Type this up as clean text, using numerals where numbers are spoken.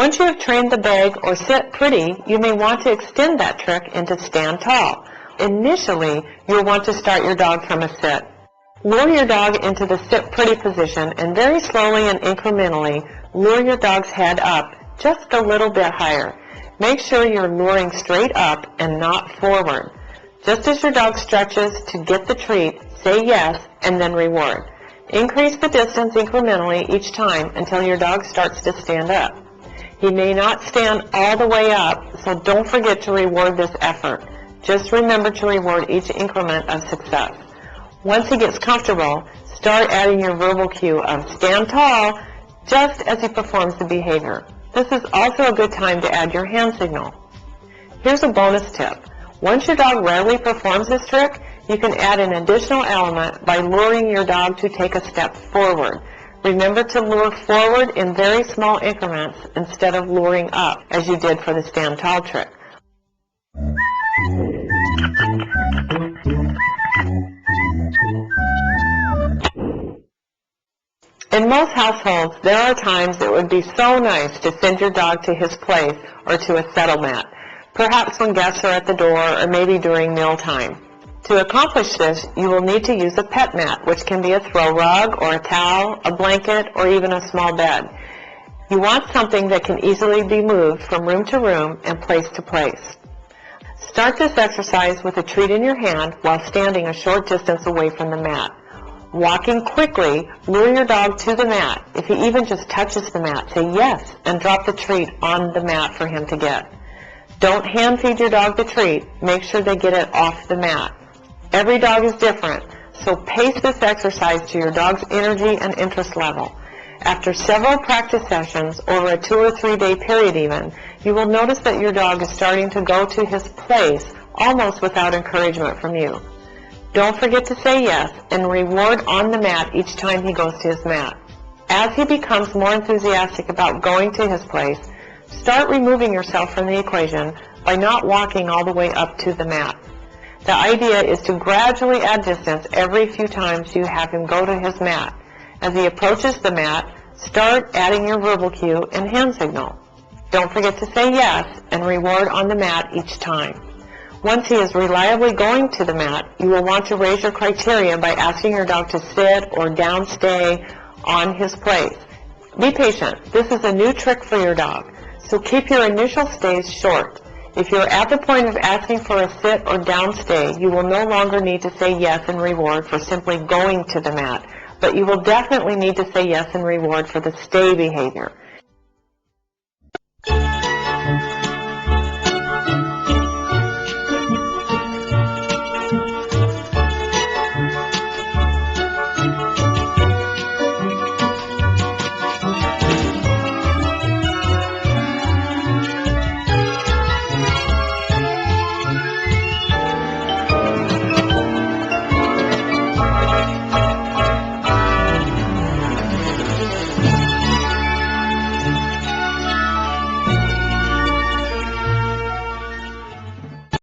Once you have trained the beg or sit pretty, you may want to extend that trick into stand tall. Initially, you'll want to start your dog from a sit. Lure your dog into the sit pretty position and very slowly and incrementally lure your dog's head up just a little bit higher. Make sure you're luring straight up and not forward. Just as your dog stretches to get the treat, say yes and then reward. Increase the distance incrementally each time until your dog starts to stand up. He may not stand all the way up, so don't forget to reward this effort. Just remember to reward each increment of success. Once he gets comfortable, start adding your verbal cue of stand tall just as he performs the behavior. This is also a good time to add your hand signal. Here's a bonus tip. Once your dog rarely performs this trick, you can add an additional element by luring your dog to take a step forward. Remember to lure forward in very small increments instead of luring up, as you did for the stand tall trick. In most households, there are times it would be so nice to send your dog to his place or to a settle mat, perhaps when guests are at the door or maybe during mealtime. To accomplish this, you will need to use a pet mat, which can be a throw rug or a towel, a blanket, or even a small bed. You want something that can easily be moved from room to room and place to place. Start this exercise with a treat in your hand while standing a short distance away from the mat. Walking quickly, lure your dog to the mat. If he even just touches the mat, say yes and drop the treat on the mat for him to get. Don't hand feed your dog the treat. Make sure they get it off the mat. Every dog is different, so pace this exercise to your dog's energy and interest level. After several practice sessions, over a 2 or 3 day period even, you will notice that your dog is starting to go to his place almost without encouragement from you. Don't forget to say yes and reward on the mat each time he goes to his mat. As he becomes more enthusiastic about going to his place, start removing yourself from the equation by not walking all the way up to the mat. The idea is to gradually add distance every few times you have him go to his mat. As he approaches the mat, start adding your verbal cue and hand signal. Don't forget to say yes and reward on the mat each time. Once he is reliably going to the mat, you will want to raise your criteria by asking your dog to sit or down stay on his place. Be patient. This is a new trick for your dog, so keep your initial stays short. If you're at the point of asking for a sit or down stay, you will no longer need to say yes and reward for simply going to the mat, but you will definitely need to say yes and reward for the stay behavior.